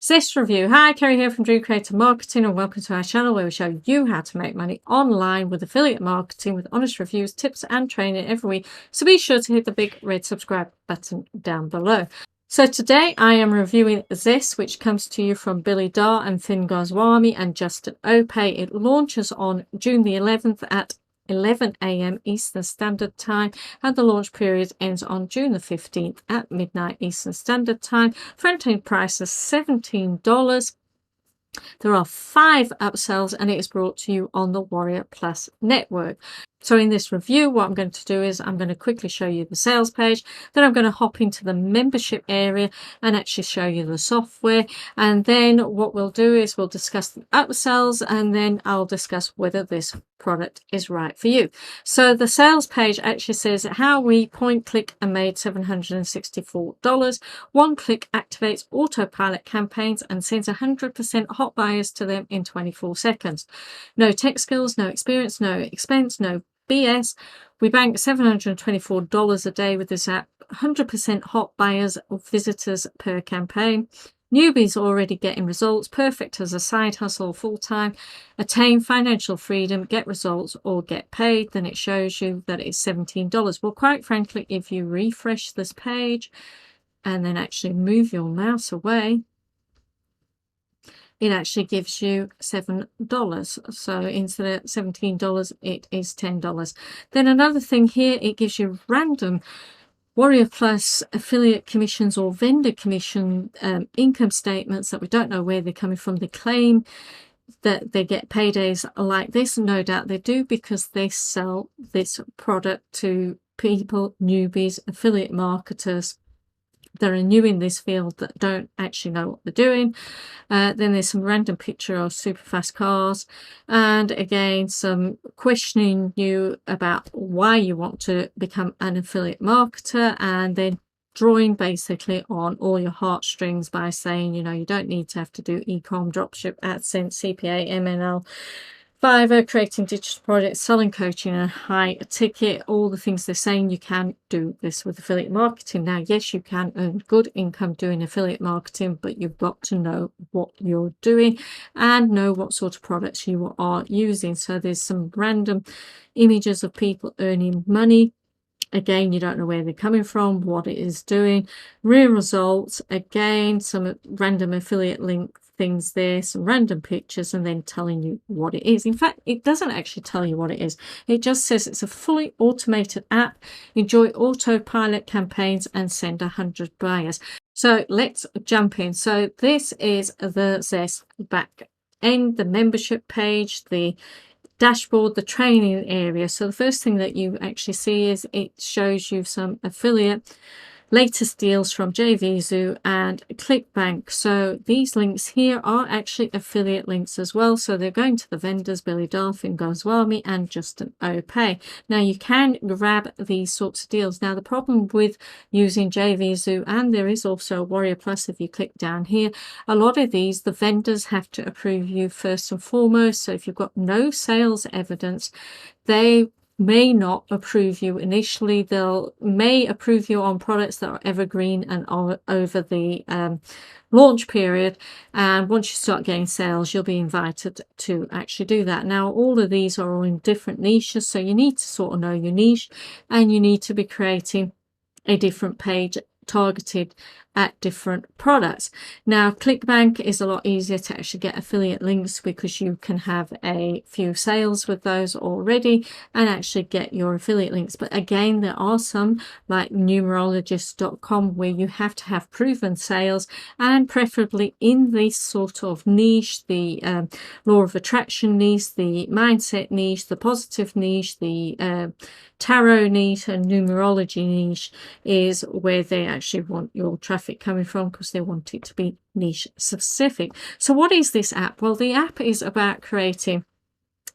Zest review. Hi, Kerry here from Dream Creator Marketing, and welcome to our channel where we show you how to make money online with affiliate marketing with honest reviews, tips and training every week. So be sure to hit the big red subscribe button down below. So today I am reviewing Zest, which comes to you from Billy Dar and Finn Goswami and Justin Ope. It launches on June the 11th at 11 AM Eastern Standard Time, and the launch period ends on June the 15th at midnight Eastern Standard Time. Front-end price is $17. There are 5 upsells, and it is brought to you on the Warrior Plus network. So in this review, what I'm going to do is I'm going to quickly show you the sales page, then I'm going to hop into the membership area and actually show you the software, and then what we'll do is we'll discuss the upsells, and then I'll discuss whether this product is right for you. So the sales page actually says how we point, click and made $764. One click activates autopilot campaigns and sends 100% hot buyers to them in 24 seconds. No tech skills, no experience, no expense, no BS. We bank $724 a day with this app. 100% hot buyers or visitors per campaign. Newbies already getting results. Perfect as a side hustle full-time. Attain financial freedom, get results or get paid. Then it shows you that it's $17. Well, quite frankly, if you refresh this page and then actually move your mouse away, it actually gives you $7. So instead of $17, it is $10. Then another thing here, it gives you random Warrior Plus affiliate commissions or vendor commission income statements that we don't know where they're coming from. They claim that they get paydays like this. No doubt they do, because they sell this product to people, newbies, affiliate marketers that are new in this field that don't actually know what they're doing. Then there's some random picture of super fast cars, and again some questioning you about why you want to become an affiliate marketer, and then drawing basically on all your heartstrings by saying, you know, you don't need to have to do e-com, dropship, AdSense, CPA, MNL, Fiverr, creating digital projects, selling coaching and high ticket, all the things they're saying. You can do this with affiliate marketing. Now, yes, you can earn good income doing affiliate marketing, but you've got to know what you're doing and know what sort of products you are using. So there's some random images of people earning money. Again, you don't know where they're coming from, what it is doing. Real results, again, some random affiliate link things there, some random pictures, and then telling you what it is. In fact, it doesn't actually tell you what it is. It just says it's a fully automated app. Enjoy autopilot campaigns and send 100 buyers. So let's jump in. So this is the Zest back end, the membership page, the dashboard, the training area. So the first thing that you actually see is it shows you some affiliate latest deals from JVZoo and ClickBank. So these links here are actually affiliate links as well. So they're going to the vendors, Billy Dar, Finn Goswami and Justin Ope. Now you can grab these sorts of deals. Now the problem with using JVZoo, and there is also Warrior Plus if you click down here, a lot of these, the vendors have to approve you first and foremost. So if you've got no sales evidence, they may not approve you initially. They'll may approve you on products that are evergreen and are over the launch period, and once you start getting sales, you'll be invited to actually do that. Now all of these are all in different niches, so you need to sort of know your niche, and you need to be creating a different page targeted at different products. Now ClickBank is a lot easier to actually get affiliate links because you can have a few sales with those already and actually get your affiliate links. But again, there are some like numerologist.com where you have to have proven sales, and preferably in this sort of niche, the law of attraction niche, the mindset niche, the positive niche, the tarot niche and numerology niche is where they actually want your traffic coming from, because they want it to be niche specific. So what is this app? Well, the app is about creating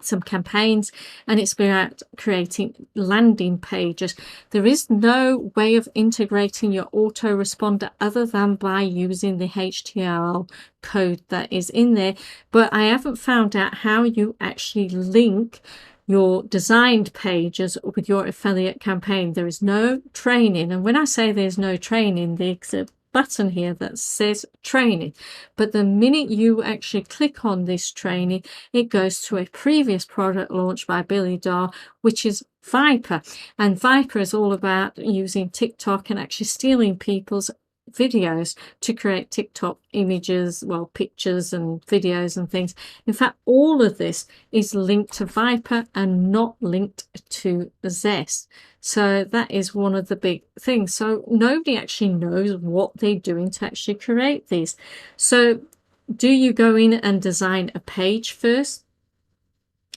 some campaigns, and it's about creating landing pages. There is no way of integrating your autoresponder other than by using the HTML code that is in there, but I haven't found out how you actually link your designed pages with your affiliate campaign. There is no training, and when I say there's no training, there's a button here that says training, but the minute you actually click on this training, it goes to a previous product launched by Billy Dahl, which is SKYPE. And SKYPE is all about using TikTok and actually stealing people's videos to create TikTok images, well, pictures and videos and things. In fact, all of this is linked to SKYPE and not linked to Zest. So that is one of the big things. So nobody actually knows what they're doing to actually create these. So do you go in and design a page first?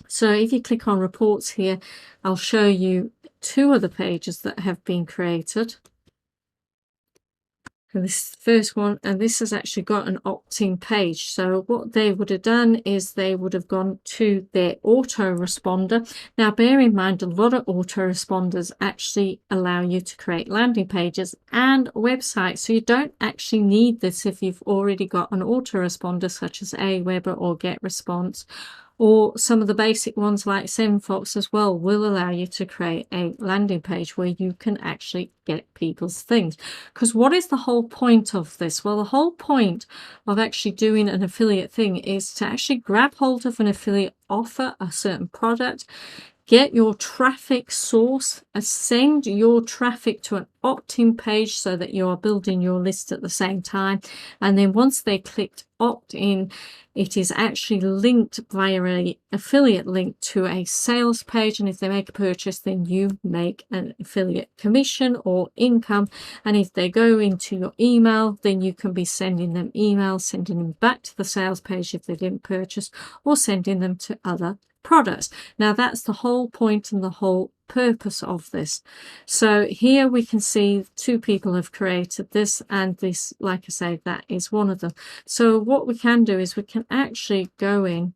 So if you click on reports here, I'll show you two other pages that have been created. And this first one, and this has actually got an opt-in page. So what they would have done is they would have gone to their autoresponder. Now bear in mind, a lot of autoresponders actually allow you to create landing pages and websites. So you don't actually need this if you've already got an autoresponder such as Aweber or GetResponse. Or some of the basic ones like SendFox as well will allow you to create a landing page where you can actually get people's things. Because what is the whole point of this? Well, the whole point of actually doing an affiliate thing is to actually grab hold of an affiliate offer, a certain product, get your traffic source, send your traffic to an opt-in page so that you are building your list at the same time. And then once they clicked opt-in, it is actually linked via an affiliate link to a sales page. And if they make a purchase, then you make an affiliate commission or income. And if they go into your email, then you can be sending them emails, sending them back to the sales page if they didn't purchase, or sending them to other products. Now that's the whole point and the whole purpose of this. So here we can see two people have created this, and this, like I say, that is one of them. So what we can do is we can actually go in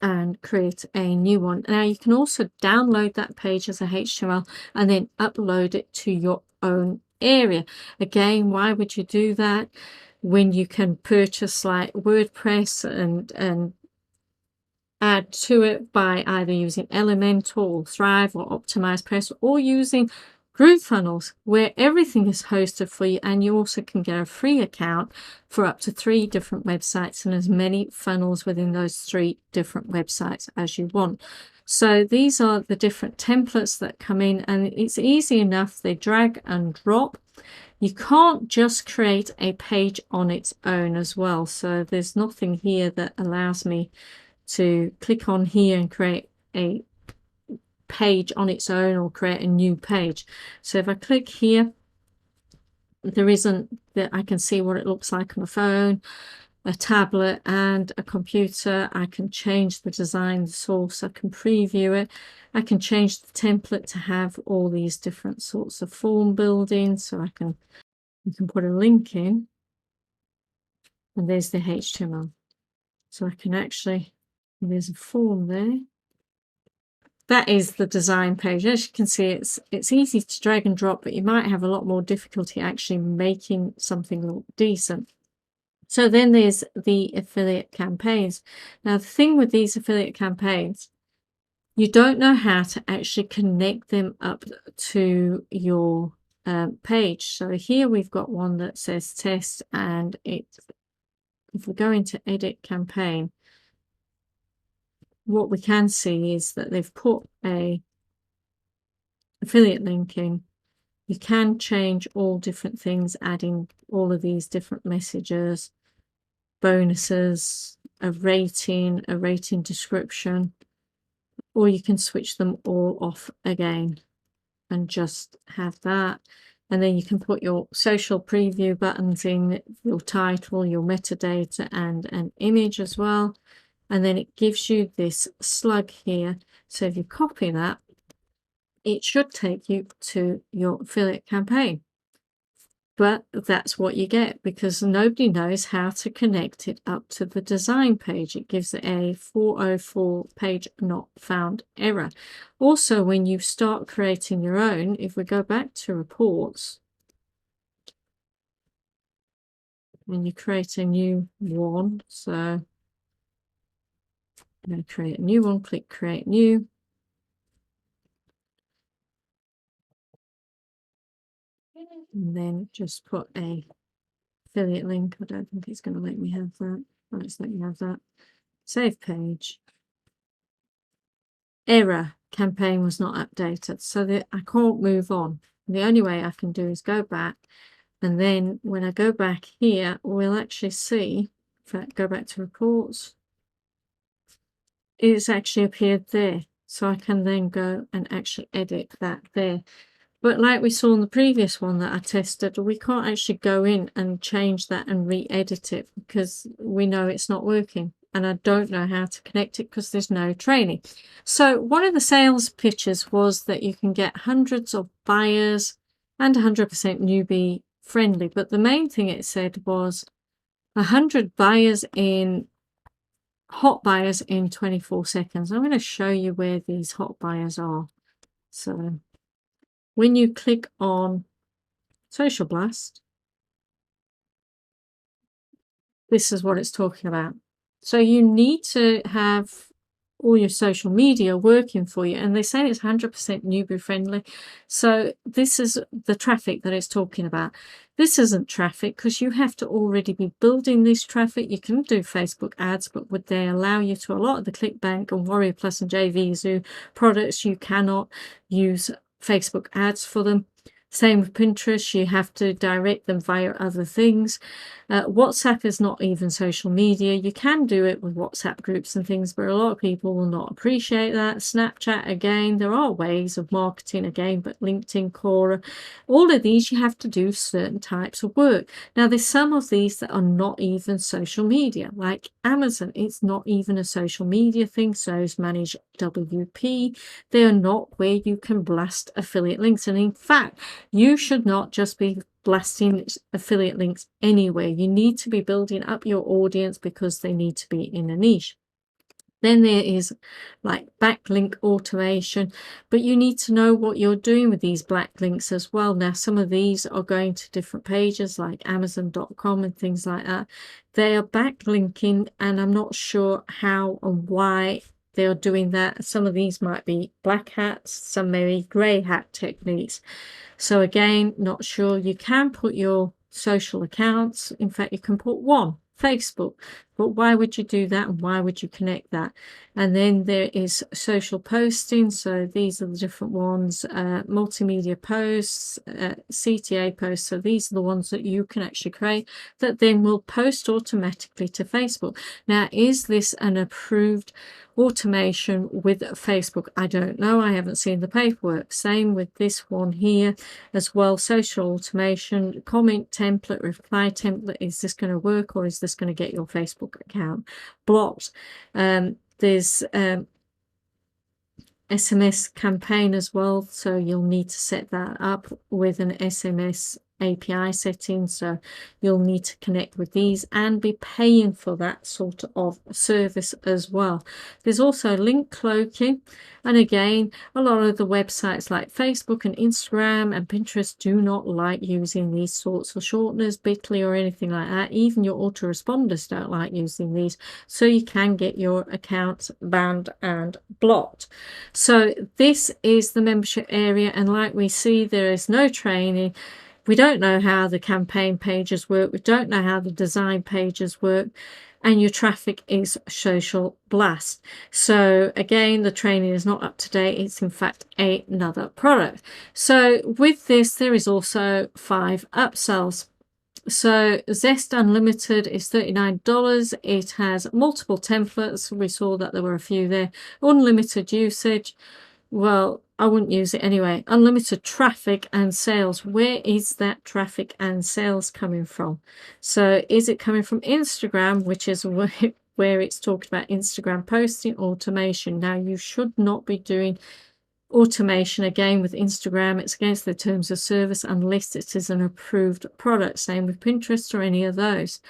and create a new one. Now you can also download that page as a HTML and then upload it to your own area. Again, why would you do that when you can purchase like WordPress and add to it by either using Elementor or Thrive or OptimizePress, or using GrooveFunnels, where everything is hosted for you, and you also can get a free account for up to 3 different websites and as many funnels within those 3 different websites as you want. So these are the different templates that come in, and it's easy enough. They drag and drop. You can't just create a page on its own as well. So there's nothing here that allows me to click on here and create a page on its own or create a new page. So if I click here, there isn't that. I can see what it looks like on a phone, a tablet and a computer. I can change the design, the source, I can preview it, I can change the template to have all these different sorts of form building. So you can put a link in, and there's the HTML. So I can actually, there's a form there. That is the design page. As you can see, it's easy to drag and drop, but you might have a lot more difficulty actually making something look decent. So then there's the affiliate campaigns. Now the thing with these affiliate campaigns, you don't know how to actually connect them up to your page. So here we've got one that says test, and if we go into edit campaign, what we can see is that they've put a affiliate link in. You can change all different things, adding all of these different messages, bonuses, a rating description, or you can switch them all off again and just have that. And then you can put your social preview buttons in, your title, your metadata, and an image as well. And then it gives you this slug here. So if you copy that, it should take you to your affiliate campaign. But that's what you get, because nobody knows how to connect it up to the design page. It gives it a 404 page not found error. Also, when you start creating your own, if we go back to reports, and you create a new one, so I'm going to create a new one, click create new. and then just put a affiliate link. I don't think it's going to let me have that. Let's let me have that. Save page. Error, campaign was not updated, so that I can't move on. The only way I can do is go back, and then when I go back here, we'll actually see, in fact, go back to reports, it's actually appeared there. So I can then go and actually edit that there. But like we saw in the previous one that I tested, we can't actually go in and change that and re-edit it because we know it's not working. And I don't know how to connect it because there's no training. So one of the sales pitches was that you can get hundreds of buyers and 100% newbie friendly. But the main thing it said was 100 buyers in hot buyers in 24 seconds. I'm going to show you where these hot buyers are. So when you click on Social Blast, this is what it's talking about. So you need to have all your social media working for you, and they say it's 100% newbie friendly. So this is the traffic that it's talking about. This isn't traffic because you have to already be building this traffic. You can do Facebook ads, but would they allow you to? A lot of the ClickBank and Warrior Plus and JVZoo products, you cannot use Facebook ads for them. Same with Pinterest, you have to direct them via other things. WhatsApp is not even social media. You can do it with WhatsApp groups and things, but a lot of people will not appreciate that. Snapchat, again, there are ways of marketing again, but LinkedIn, Quora, all of these, you have to do certain types of work. Now, there's some of these that are not even social media, like Amazon. It's not even a social media thing. So is Manage WP. They are not where you can blast affiliate links. And in fact, you should not just be blasting affiliate links anywhere. You need to be building up your audience because they need to be in a niche. Then there is like backlink automation, but you need to know what you're doing with these backlinks as well. Now, some of these are going to different pages like Amazon.com and things like that. They are backlinking, and I'm not sure how and why they are doing that. Some of these might be black hats, some maybe grey hat techniques. So again, not sure. You can put your social accounts. In fact, you can put one, Facebook. But why would you do that, and why would you connect that? And then there is social posting. So these are the different ones, multimedia posts, CTA posts. So these are the ones that you can actually create that then will post automatically to Facebook. Now, is this an approved automation with Facebook? I don't know. I haven't seen the paperwork. Same with this one here as well. Social automation, comment template, reply template. Is this going to work, or is this going to get your Facebook account blocked? There's SMS campaign as well, so you'll need to set that up with an SMS API setting. So you'll need to connect with these and be paying for that sort of service as well. There's also link cloaking, and again, a lot of the websites like Facebook and Instagram and Pinterest do not like using these sorts of shorteners, Bitly or anything like that. Even your autoresponders don't like using these, so you can get your accounts banned and blocked. So this is the membership area, and like we see, there is no training. We don't know how the campaign pages work. We don't know how the design pages work. And your traffic is social blast. So again, the training is not up to date. It's in fact another product. So with this, there is also 5 upsells. So Zest Unlimited is $39. It has multiple templates. We saw that there were a few there. Unlimited usage. Well, I wouldn't use it anyway. Unlimited traffic and sales. Where is that traffic and sales coming from? So is it coming from Instagram, which is where it's talked about Instagram posting automation? Now, you should not be doing automation again with Instagram. It's against the terms of service unless it is an approved product. Same with Pinterest or any of those.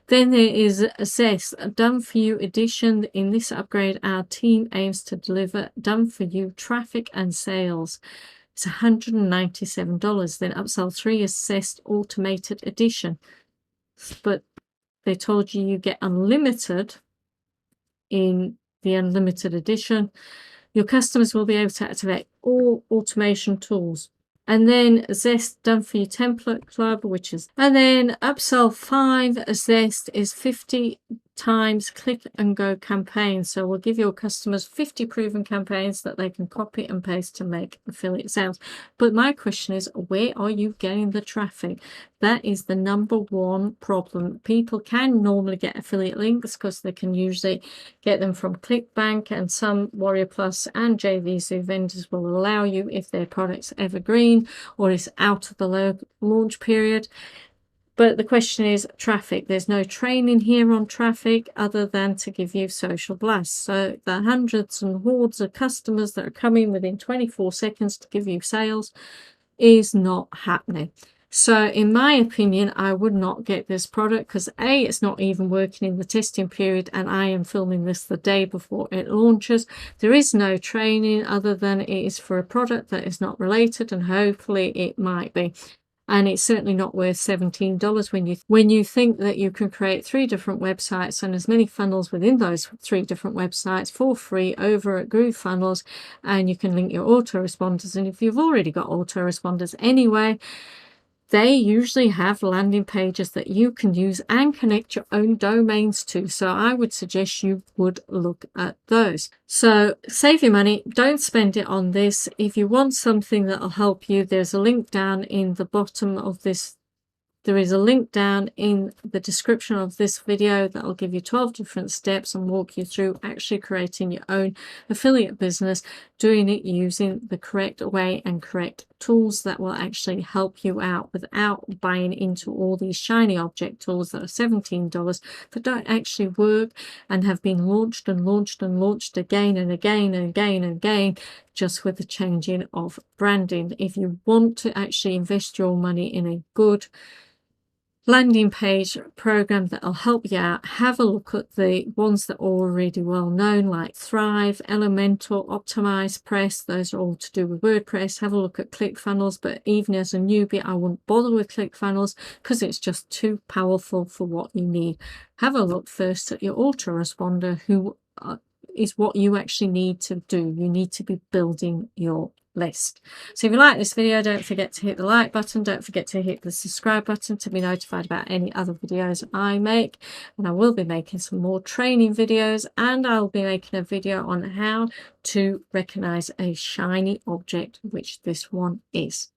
Then there is a Zest, a done for you edition. In this upgrade, our team aims to deliver done for you traffic and sales. It's $197. Then upsell 3 is Zest automated edition, but they told you get unlimited in the unlimited edition. Your customers will be able to activate all automation tools. And then Zest Done For You Template Club, and then Upsell 5 Zest is 50 times click and go campaigns. So we'll give your customers 50 proven campaigns that they can copy and paste to make affiliate sales. But my question is, where are you getting the traffic? That is the number one problem. People can normally get affiliate links because they can usually get them from ClickBank, and some Warrior Plus and JVZoo vendors will allow you if their product's evergreen or is out of the launch period. But the question is traffic. There's no training here on traffic other than to give you social blasts. So the hundreds and hordes of customers that are coming within 24 seconds to give you sales is not happening. So in my opinion, I would not get this product because A, it's not even working in the testing period, and I am filming this the day before it launches. There is no training other than it is for a product that is not related, and hopefully it might be. And it's certainly not worth $17 when you think that you can create 3 different websites and as many funnels within those 3 different websites for free over at GrooveFunnels, and you can link your autoresponders. And if you've already got autoresponders anyway, they usually have landing pages that you can use and connect your own domains to. So I would suggest you would look at those. So save your money. Don't spend it on this. If you want something that will help you, there's a link down in the bottom of this. There is a link down in the description of this video that will give you 12 different steps and walk you through actually creating your own affiliate business, doing it using the correct way and correct tools that will actually help you out without buying into all these shiny object tools that are $17 that don't actually work and have been launched and launched and launched again and again and again and again, just with the changing of branding. If you want to actually invest your money in a good landing page program that will help you out, have a look at the ones that are already well known, like Thrive, Elementor, Optimize, Press. Those are all to do with WordPress. Have a look at ClickFunnels, but even as a newbie, I wouldn't bother with ClickFunnels because it's just too powerful for what you need. Have a look first at your autoresponder, who is what you actually need to do. You need to be building your list. So if you like this video, don't forget to hit the like button. Don't forget to hit the subscribe button to be notified about any other videos I make. And I will be making some more training videos, and I'll be making a video on how to recognize a shiny object, which this one is.